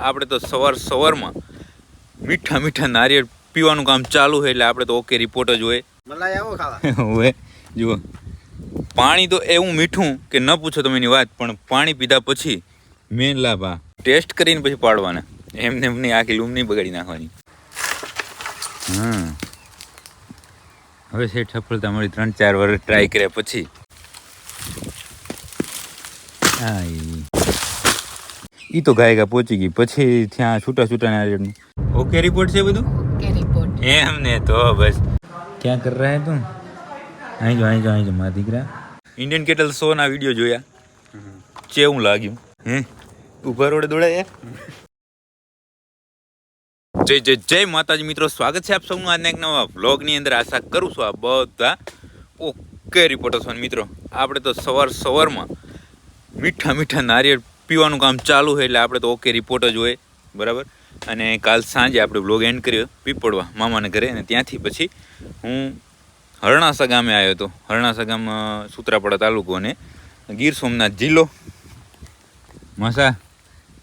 આપણે તો સવારમાં મીઠા મીઠા નારિયેળ પીવાનું કામ ચાલુ હોય એટલે આપણે તો ઓકે રિપોર્ટ જ હોય. મલાઈ આવો ખાવા હોય જુઓ, પાણી તો એવું મીઠું કે ન પૂછો તમે એની વાત, પણ પાણી પીધા પછી મેન લાભ આ ટેસ્ટ કરીને પછી પાડવાના, એમને એમની આખી લૂમ નહીં બગાડી નાખવાની. હવે છે સફળતા મળી 3-4 વર્ષ ટ્રાય કર્યા પછી. હા ઈ તો ગાયકા પહોંચી ગઈ પછી ત્યાં છૂટા નારિયેળનું ઓકે રિપોર્ટ છે બધું. ઓકે રિપોર્ટ એમ ને તો બસ ક્યાં કર રહા હે તું? અહીં જો મારા દીકરા ઇન્ડિયન કેટલ શો ના વિડીયો જોયા, કેવું લાગ્યું? હે ઉભા રોડે દોડાય. જય માતાજી મિત્રો, સ્વાગત છે આપ સૌનું આજના એક નવા વ્લોગની અંદર. આશા કરું છું આ બધા ઓકે રિપોર્ટર છો મિત્રો. આપણે તો સવારમાં મીઠા નારિયેળ પીવાનું કામ ચાલુ હોય એટલે આપણે તો ઓકે રિપોર્ટ જ હોય, બરાબર. અને કાલ સાંજે આપણે વ્લોગ એન્ડ કર્યો પીપળવા મામાને ઘરે, અને ત્યાંથી પછી હું હરણાસા ગામે આવ્યો હતો. હરણાસા ગામ સૂત્રાપાડા તાલુકો અને ગીર સોમનાથ જિલ્લો. મસા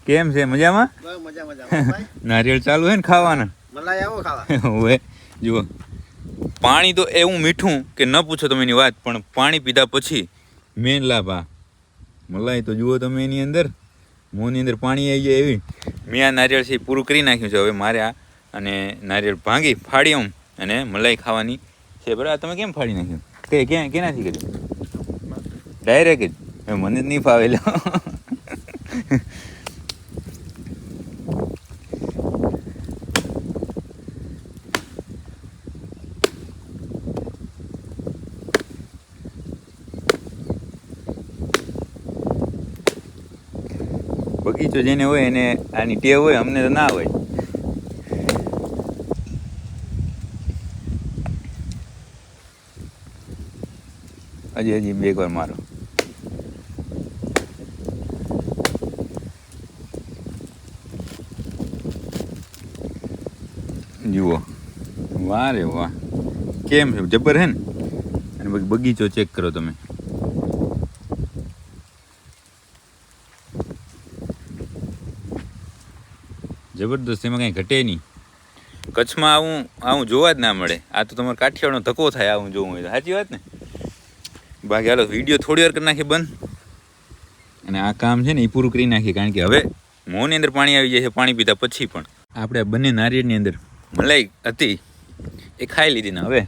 કેમ છે? મજામાં? નારિયેળ ચાલુ હે ને ખાવાના? મલાઈ આવો ખાવા હવે જુઓ, પાણી તો એવું મીઠું કે ન પૂછો તમે એની વાત, પણ પાણી પીધા પછી મેન લાભ આ મલાઈ તો જુઓ તમે, એની અંદર મોંની અંદર પાણી આવી જાય એવી. મેં આ નારિયેળ છે પૂરું કરી નાખ્યું છે. હવે મારે આ અને નારિયેળ ભાંગી ફાડી આવું અને મલાઈ ખાવાની છે, બરાબર. તમે કેમ ફાડી નાખ્યું? કેનાથી કર્યું? ડાયરેક્ટ જ? મને જ નહીં ફાવેલો. બગીચો જેને હોય એને આની ટેવ હોય, અમને તો ના હોય. હજી બે વાર મારો. જુઓ, વાહ રે વાહ, કેમ છે? જબર હે ને? અને બગીચો ચેક કરો તમે. જબરદસ્ત, એમાં કંઈ ઘટે નહીં. કચ્છમાં આવું જોવા જ ના મળે. આ તો તમારે કાઠિયાવાડનો ધક્કો થાય આવું જોવું હોય તો. સાચી વાત ને? બાકી હાલો વિડીયો થોડી વાર કરી નાખીએ બંધ, અને આ કામ છે ને એ પૂરું કરી નાખીએ. કારણ કે હવે મોંની અંદર પાણી આવી જાય છે પાણી પીધા પછી. પણ આપણે બંને નારિયેળની અંદર મલાઈ હતી એ ખાઈ લીધી ને હવે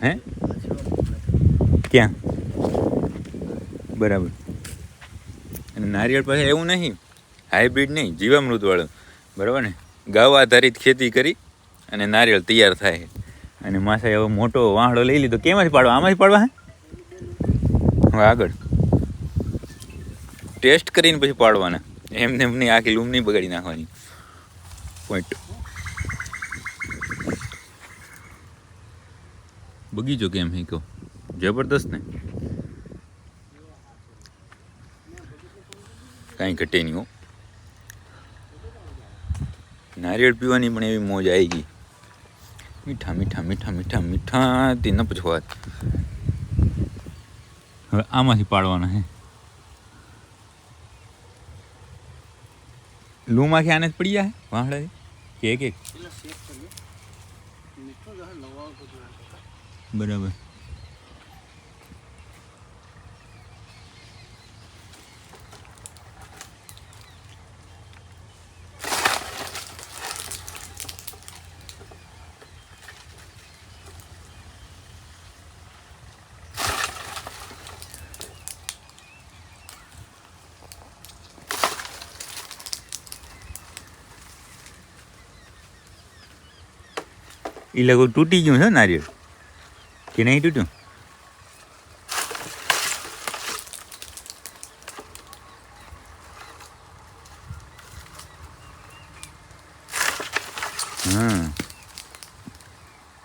હે ક્યાં બરાબર. અને નારિયેળ પાસે એવું નહીં, હાઇબ્રિડ નહીં, જીવામૃતવાળું, બરાબર ને. ગાવ આધારિત ખેતી કરી અને નારિયેળ તૈયાર થાય. અને માસાએ હવે મોટો વાહડો લઈ લીધો. કેમાંથી પાડવા? આમાંથી પાડવા? હે હવે આગળ ટેસ્ટ કરીને પછી પાડવાના, એમને એમની આખી લૂમ નહીં બગાડી નાખવાની. પોઈન્ટ. બગીચો કેમ હે કહો? જબરદસ્ત ને, કાંઈ ઘટે નહીં હો. નારિયેળ પીવાની પણ એવી મોજ આવી ગઈ. મીઠાથી ન પૂછો વાત. હવે આમાંથી પાડવાના હે. લૂમ આખી આને જ પડી જાય વાહડાથી કે એક બરાબર. એ લગભગ તૂટી ગયું છે નારિયેળ, કે નહીં તૂટ્યું?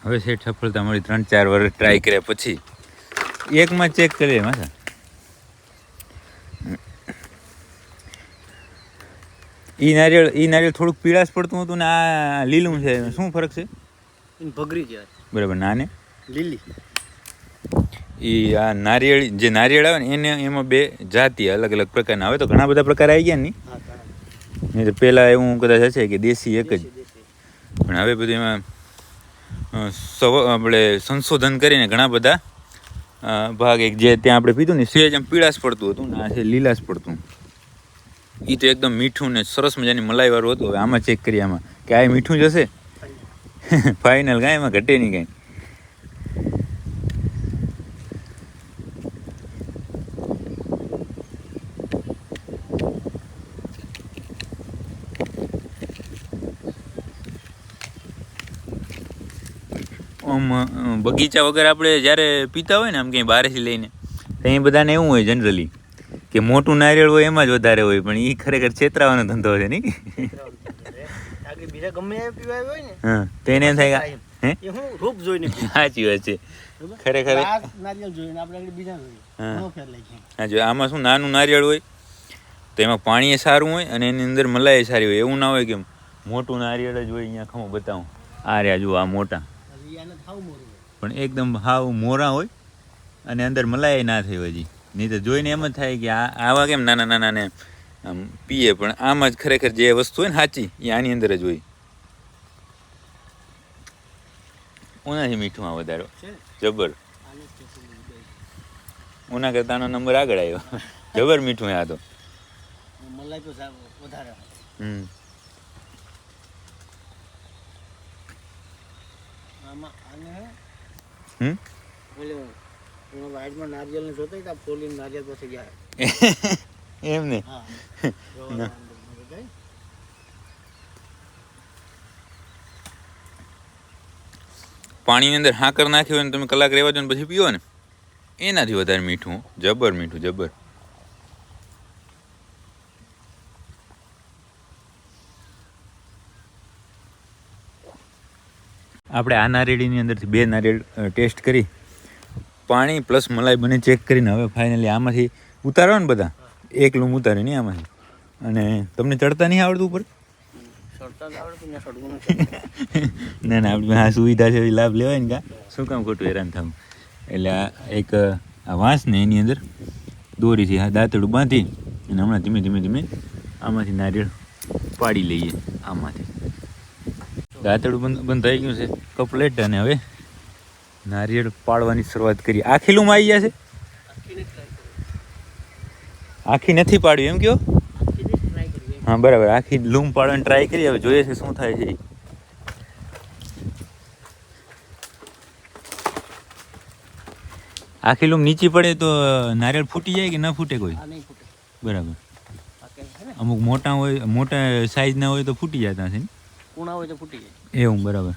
હવે છે સફળતા મળી 3-4 વર્ષ ટ્રાય કર્યા પછી. એકમાં ચેક કરીએ માથા. ઈ નારિયેળ થોડુંક પીળાશ પડતું હતું ને આ લીલું છે, શું ફરક છે? ભગરી કહેવાય, બરાબર. નાને લીલી. આ નારિયેળ જે નારિયેળ આવે ને એમાં બે જાતિ અલગ અલગ પ્રકારના. હવે તો ઘણા બધા પ્રકાર આવી ગયા ને. નહીં તો પહેલાં એવું કદાચ હશે કે દેશી એક જ, દેશી. પણ હવે બધું એમાં આપણે સંશોધન કરીને ઘણા બધા ભાગ એક જે ત્યાં આપણે પીધું ને સેજ આમ પીળાશ પડતું હતું ને આ છે લીલાશ પડતું. એ તો એકદમ મીઠું ને સરસ મજાની મલાઈવાળું હતું. હવે આમાં ચેક કરીએ આમાં કે આ મીઠું જ હશે. ફાઇનલ કાંઈ એમાં ઘટે નહીં કાંઈ. આમ બગીચા વગર આપણે જ્યારે પીતા હોય ને આમ ક્યાંય બહારથી લઈને તો એ બધાને એવું હોય જનરલી કે મોટું નારિયેળ હોય એમાં જ વધારે હોય, પણ એ ખરેખર છેતરાવાનો ધંધો છે નહીં. આગળ બીજા ગમે એ પીવા આવ્યો હોય ને હા તો એને એમ થાય કે હે એ હું રૂપ જોઈને પીવું. સાચી વાત છે બરોબર? ખરેખર. આ નારિયેળ જોઈને આપણે આગળ બીજા જોઈએ. હા. નો ફેર લઈ જાય. હા જો આમાં શું નાનું નારિયેળ હોય તો એમાં પાણી સારું હોય અને એની અંદર મલાઈ સારી હોય. એવું ના હોય કે મોટું નારિયેળ જ હોય. અહીંયા ખમો બતાવું આ રહ્યા જુઓ આ મોટા, હજી આને થાવ મોરું હોય. પણ એકદમ હાવ મોરા હોય અને અંદર મલાઈ ના થઈ હજી. નહીં તો જોઈને એમ જ થાય કે આવા કેમ નાના નાના ને આમ પીએ, પણ આમાં જ ખરેખર જે વસ્તુ હોય ને સાચી એ આની અંદર જ હોય. ઓનાથી મીઠું આ વધારો છે ને? જબર. આને સ્પેશિયલ દઈ. ઓના કરતાં આનો નંબર આગળ આવ્યો. જબર મીઠું આ તો. મલાઈ તો વધારે હોય. આમાં આને હમ ઓલે એમાં વાઈડમાં નારિયેળને જોતા હતા ફોલીને નારિયેળ પછી ગયા. એમ ને. હા. ના. પાણીની અંદર હાકર નાખી હોય ને તમે કલાક રહેવા દો ને પછી પીવો ને એનાથી વધારે મીઠું. જબર મીઠું જબર. આપણે આ નારિયેળીની અંદરથી 2 નારિયેળ ટેસ્ટ કરી, પાણી પ્લસ મલાઈ બંને ચેક કરીને હવે ફાઇનલી આમાંથી ઉતારો ને બધા એક લૂમ ઉતારે નહીં આમાંથી. અને તમને ચડતા નહીં આવડતું ઉપર? ચડતા જ આવડતું ને ચડવું ના ના આપણી આ સુવિધા છે એ લાભ લેવાય ને. કા શું કામ ખોટું હેરાન થવું. એટલે આ એક આ વાંસ ને એની અંદર દોરીથી આ દાંતરડું બાંધી અને હમણાં ધીમે ધીમે ધીમે આમાંથી નારિયેળ પાડી લઈએ. આમાંથી દાંતરડું બંધ થઈ ગયું છે કપલેટ, અને હવે નારિયેળ પાડવાની શરૂઆત કરીએ. આખી લૂમ આવી જશે? આખી નથી પાડવી એમ કયો? હા બરાબર, આખી લૂમ પાડવાની ટ્રાય કરીએ. હવે જોઈએ છે શું થાય છે. આખી લૂમ નીચી પડે તો નારિયેળ ફૂટી જાય કે ના ફૂટે કોઈ? આ નહીં ફૂટે. બરાબર. આ કેમ છે ને અમુક મોટા હોય, મોટા સાઈઝના હોય તો ફૂટી જતા હશે ને? કુણા હોય તો ફૂટી જાય. એવું બરાબર.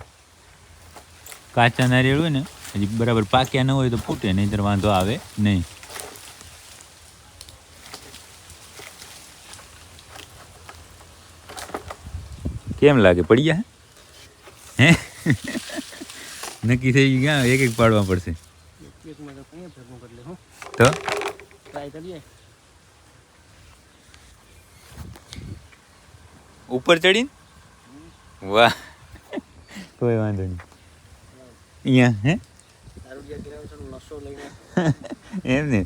કાચા નારિયેળ હોય ને હજી બરાબર પાક્યા ન હોય તો ફૂટે, નહીંતર વાંધો આવે નહીં. કેમ લાગે પડી ગયા? હે નક્કી થઈ ગયું ક્યાં એક એક પાડવા પડશે એક માં તો કઈ ભેગું કરી લે હું તો. ટ્રાય કરીએ. ઉપર ચડીને વાહ કોઈ વાંધો નહીં. અહીંયા હે દારૂડિયા ગિરાવે છે નસો લઈને એમ ને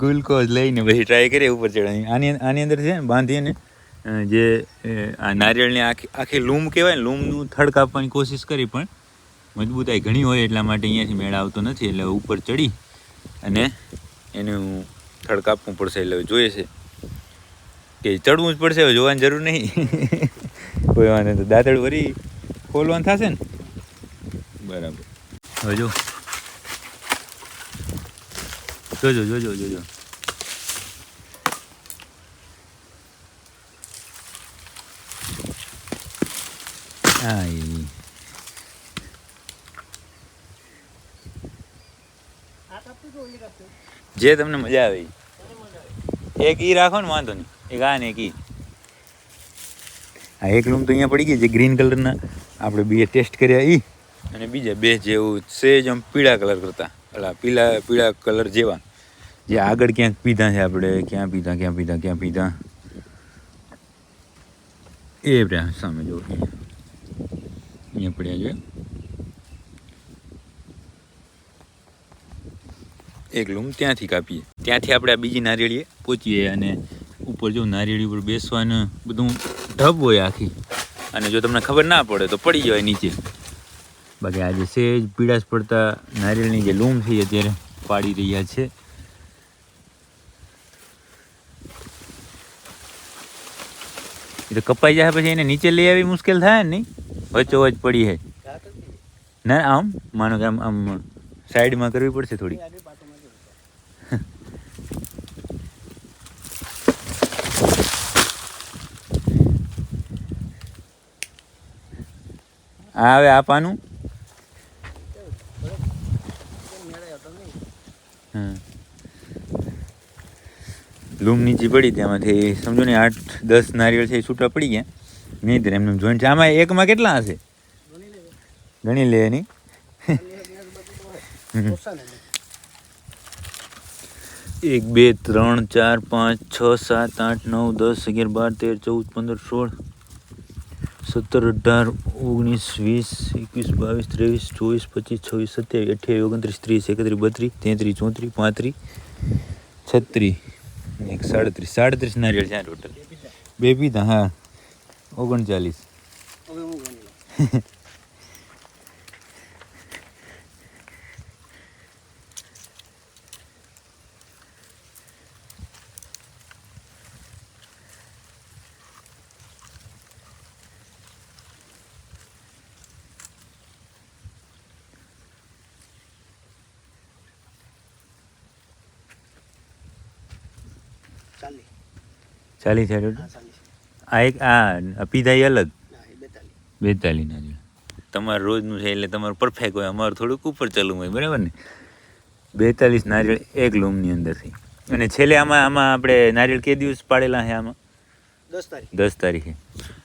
ગ્લુકોઝ લઈને પછી ટ્રાય કરીએ ઉપર ચડવાની. આની અંદર છે ને બાંધીને જે આ નારિયેળની આખી લૂમ કહેવાય ને લૂમનું થડ કાપવાની કોશિશ કરી, પણ મજબૂતાઈ ઘણી હોય એટલા માટે અહીંયાથી મેળ આવતો નથી. એટલે ઉપર ચડી અને એનું થડ કાપવું પડશે. એટલે જોઈએ છે કે ચડવું જ પડશે, હવે જોવાની જરૂર નહીં. કોઈ વાંધો તો દાંતડ વરી ખોલવાનું થશે ને. બરાબર. હવે જોજો જોજો જોજો. હા જે તમને મજા આવે એક ઈ રાખો ને વાંધો નહીં. એક આ ને એક ઈ. આ એક લૂમ તો અહીંયા પડી ગઈ જે ગ્રીન કલરના આપણે બે ટેસ્ટ કર્યા ઈ, અને બીજા બે જેવું સેજ આમ પીળા કલર કરતા એટલે પીળા કલર જેવા જે આગળ ક્યાંક પીધા છે આપણે. ક્યાં પીધા એ રહ્યા સામે જો અહીંયા પડ્યા છે. એક લૂમ ત્યાંથી કાપીએ, ત્યાંથી આપણે આ બીજી નારિયેળીએ પહોંચીએ અને ઉપર જો નારિયેળી ઉપર બેસવાનું બધું ઢબ હોય આખી, અને જો તમને ખબર ના પડે તો પડી જવાય નીચે. બાકી આજે સેજ પીળાશ પડતા નારિયેળની જે લૂમ છે એ અત્યારે પાડી રહ્યા છે. એ તો કપાઈ જાય પછી એને નીચે લઈ આવી મુશ્કેલ થાય ને, નહીં વચ્ચોવચ પડી છે ના. આમ માનો કે આમ આમ સાઈડમાં કરવી પડશે થોડી. આ હવે આપાનું લૂમ નીચે પડી, ત્યાંમાંથી સમજો ને 8-10 નારિયેળ છે એ છૂટા પડી ગયા. નહીં તો એમને જોઈન્ટ છે. આમાં એકમાં કેટલા હશે ગણી લે એની. 1 2 3 4 5 6 7 8 9 10 11 12 13 14 15 16 17 18 19 20 21 22 23 24 25 26 27 28 29 30 31 32 33 34 35 36 નારિયેળ છે ટોટલ. 2 પીધા. હા 39. ચાલીસ છે ટોટલ. આ એક આ પીધા એ અલગ 42 નારિયેળ. તમારું રોજનું છે એટલે તમારું પરફેક્ટ હોય, અમારું થોડુંક ઉપર ચાલવું હોય, બરાબર ને. 42 નારિયેળ એક લૂમની અંદરથી. અને છેલ્લે આમાં આપણે નારિયેળ કે દિવસ પાડેલા છે આમાં? 10 તારીખે.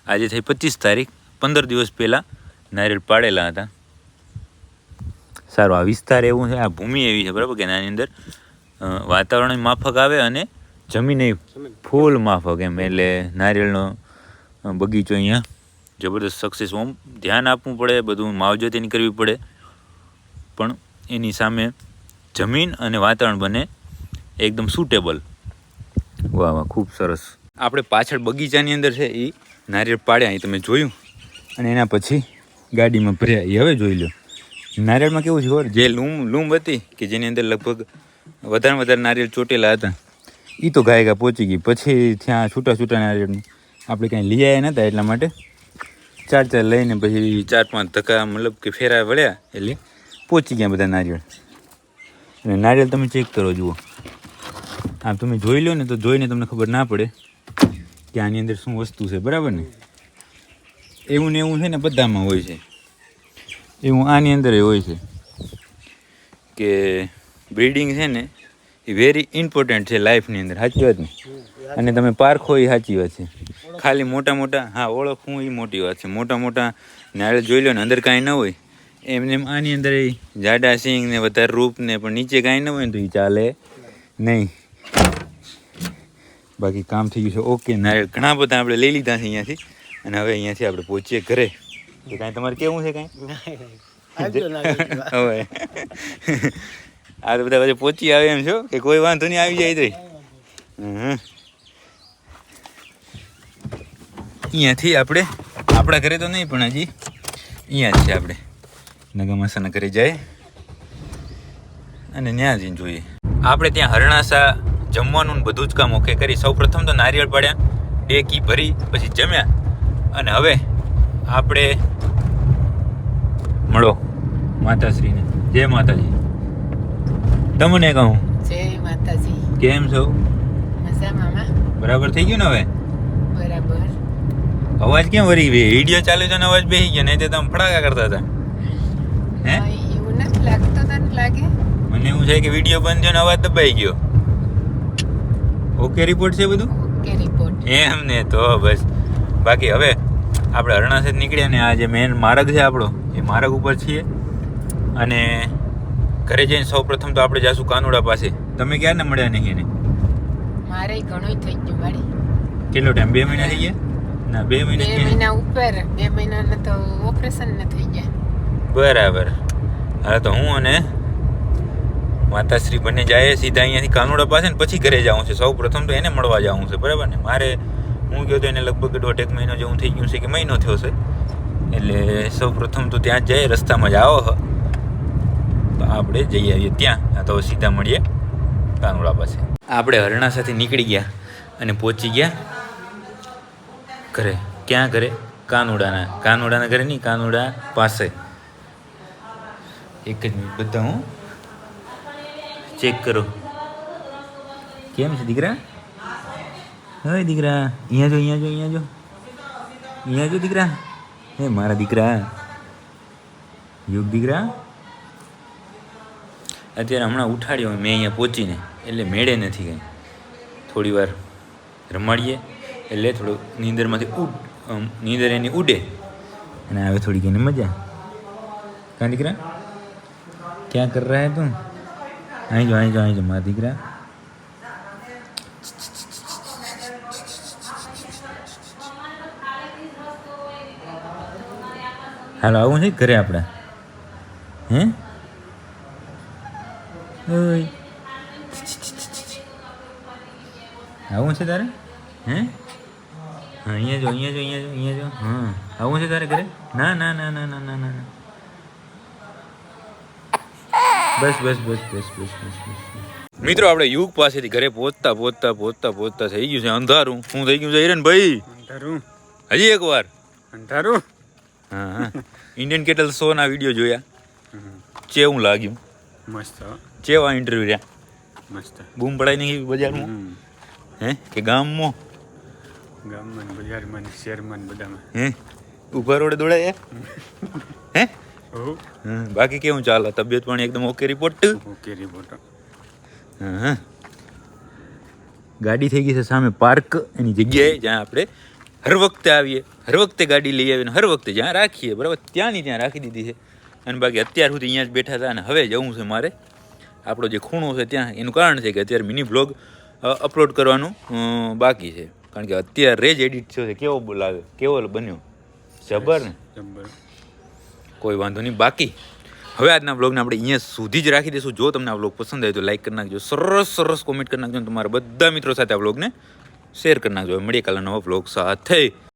આજે થઈ 25 તારીખ. 15 દિવસ પહેલાં નારિયેળ પાડેલા હતા. સારું, આ વિસ્તાર એવું છે, આ ભૂમિ એવી છે બરાબર કે આની અંદર વાતાવરણ માફક આવે અને જમીન ફૂલ માફક એમ. એટલે નારિયેળનો બગીચો અહીંયા જબરદસ્ત સક્સેસ. ઓમ ધ્યાન આપવું પડે, બધું માવજત એની કરવી પડે, પણ એની સામે જમીન અને વાતાવરણ બને એકદમ સુટેબલ. વાહ વાહ, ખૂબ સરસ. આપણે પાછળ બગીચાની અંદર છે એ નારિયેળ પાડ્યા, એ તમે જોયું, અને એના પછી ગાડીમાં ભર્યા. એ હવે જોઈ લો નારિયેળમાં કેવું છે ખબર, જે લૂમ હતી કે જેની અંદર લગભગ વધારે નારિયેળ ચોટેલા હતા, એ તો ગાયગા પહોંચી ગઈ. પછી ત્યાં છૂટા નારિયેળનું આપણે કાંઈ લઈ આવ્યા નહોતા, એટલા માટે 4 લઈને પછી 4-5 ધક્કા મતલબ કે ફેરા વળ્યા એટલે પહોંચી ગયા બધા નારિયેળ. અને નારિયેળ તમે ચેક કરો, જુઓ. આમ તમે જોઈ લો ને તો જોઈને તમને ખબર ના પડે કે આની અંદર શું વસ્તુ છે, બરાબર ને. એવું ને એવું છે ને બધામાં હોય છે, એવું આની અંદર હોય છે કે બ્રીડિંગ છે ને એ વેરી ઇમ્પોર્ટન્ટ છે લાઈફની અંદર. સાચી વાત ને. અને તમે પારખો એ સાચી વાત છે. ખાલી મોટા હા ઓળખવું એ મોટી વાત છે. મોટા નારિયેળ જોઈ લો ને અંદર કાંઈ ન હોય, એમને આની અંદર જાડા સિંગ ને વધારે રૂપ ને, પણ નીચે કાંઈ ન હોય ને તો એ ચાલે નહીં. બાકી કામ થઈ ગયું છે ઓકે. નારિયેળ ઘણા બધા આપણે લઈ લીધા છે અહીંયાથી, અને હવે અહીંયાથી આપણે પહોંચીએ ઘરે. તો કાંઈ તમારે કેવું છે કાંઈ? હવે આ તો બધા પછી પહોંચી આવે એમ છો કે કોઈ વાંધો નહીં, આવી જાય તો. અહીંયાથી આપણે આપણા ઘરે તો નહીં, પણ હજી અહીંયા જ છે આપણે નગામાસાના ઘરે જાય અને ત્યાં જઈને જોઈએ. આપણે ત્યાં હરણાસા જમવાનું ને બધું જ કામ ઓકે કરી. સૌ પ્રથમ તો નારિયેળ પાડ્યા, ડેકી ભરી, પછી જમ્યા, અને હવે આપણે મળો માતાશ્રીને. જય માતાજી. તમને કહું જય માતાજી. કેમ છો? મજામાં. બરાબર થઈ ગયું ને હવે? બરાબર. અવાજ કેમ વરી ગઈ? વિડીયો ચાલે છે ને અવાજ બેસી ગયો, નહીં તો તમે ફડાકા કરતા હતા. હે એવું નથી લાગતું, તને લાગે? મને એવું છે કે વિડીયો બંધ થયો ને અવાજ દબાઈ ગયો. ઓકે રિપોર્ટ છે બધું? Okay report. એમ ને તો બસ. બાકી હવે આપણે હરણાસેજ નીકળ્યા ને આ જે મેન માર્ગ છે આપણો, એ માર્ગ ઉપર છીએ, અને ઘરે જઈને સૌ પ્રથમ તો આપણે જાશું કાનુડા પાસે. તમે ક્યારે મળ્યા નહીં એને? મારે ઘણું થઈ ગયું મારી. કેટલો ટાઈમ? 2 મહિના થઈ ગયા? ના 2 મહિના. 2 મહિના ઉપર. 2 મહિના તો ઓપરેશન ને થઈ ગયા. બરાબર. હા તો હું અને માતાશ્રી બંને જાય સીધા અહીંયાથી કાનુડા પાસે ને પછી ઘરે જવું છે. સૌ પ્રથમ તો એને મળવા જવું છે, બરાબર ને. મારે હું ગયો તો એને લગભગ 1.5 મહિનો જેવું થઈ ગયું છે કે મહિનો થયો છે. એટલે સૌ પ્રથમ તો ત્યાં જ જાય, રસ્તામાં જ આવો તો આપણે જઈ આવીએ ત્યાં. આ તો સીધા મળીએ કાનુડા પાસે. આપણે હરણા સાથે નીકળી ગયા અને પહોંચી ગયા ઘરે. ક્યાં ઘરે? કાનુડાના ઘરે નહીં, કાનુડા પાસે. એક જ મિનિટ બધા હું ચેક કરો. કેમ છે દીકરા? હવે દીકરા અહીંયા જો દીકરા. હે મારા દીકરા, યુગ દીકરા. અત્યારે હમણાં ઉઠાડ્યો મેં અહીંયા પહોંચીને, એટલે મેળે નથી કંઈ. થોડી વાર રમાડીએ એટલે થોડું નીંદર એની ઉડે અને આવે થોડીક એને મજા. કાં દીકરા? ક્યાં કર રહા હે તું? અહીં જો મારા દીકરા. હાલો આવું છે ઘરે આપણે? હે ઓય આવું છે તારે? હે હા અહીંયા જો. હા આવું છે તારે ઘરે? ના. બસ. મિત્રો આપણે યુગ પાસેથી ઘરે પહોંચતા થઈ ગયું છે અંધારું. શું થઈ ગયું છે હિરણભાઈ? અંધારું. હજી એક વાર અંધારું. હા ઇન્ડિયન કેટલ શોના વિડીયો જોયા? કેવું લાગ્યું? મસ્ત. કેવા ઇન્ટરવ્યુ રહ્યા? મસ્ત. બૂમ પડાઈ નહીં બજારમાં? હે કે ગામમાં? ગામમાં બજારમાં શહેરમાં બધામાં. હે ઉભા રોડે દોડાય? હે હો. બાકી કેવું ચાલે? તબિયત પણ એકદમ ઓકે રિપોર્ટ? Okay report. હા ગાડી થઈ ગઈ છે સામે પાર્ક એની જગ્યાએ, જ્યાં આપણે હર વખતે આવીએ, હર વખતે ગાડી લઈ આવીને હર વખતે જ્યાં રાખીએ, બરાબર ત્યાંની ત્યાં રાખી દીધી છે. અને બાકી અત્યાર સુધી અહીંયા જ બેઠા હતા અને હવે જવું છે મારે આપણો જે ખૂણો છે ત્યાં. એનું કારણ છે કે અત્યારે મિની બ્લોગ અપલોડ કરવાનું બાકી છે, કારણ કે અત્યારે જ એડિટ થયો છે. કેવો બોલાવે, કેવો બન્યો? જબર ને? કોઈ વાંધો નહીં. બાકી હવે આજના બ્લોગને આપણે અહીંયા સુધી જ રાખી દઈશું. જો તમને આ બ્લોગ પસંદ આવે તો લાઈક કરી નાખજો, સરસ કોમેન્ટ કરી નાખજો અને તમારા બધા મિત્રો સાથે આ બ્લોગને શેર કરી નાખજો. મળીએ કાલે નવા બ્લોગ સાથે.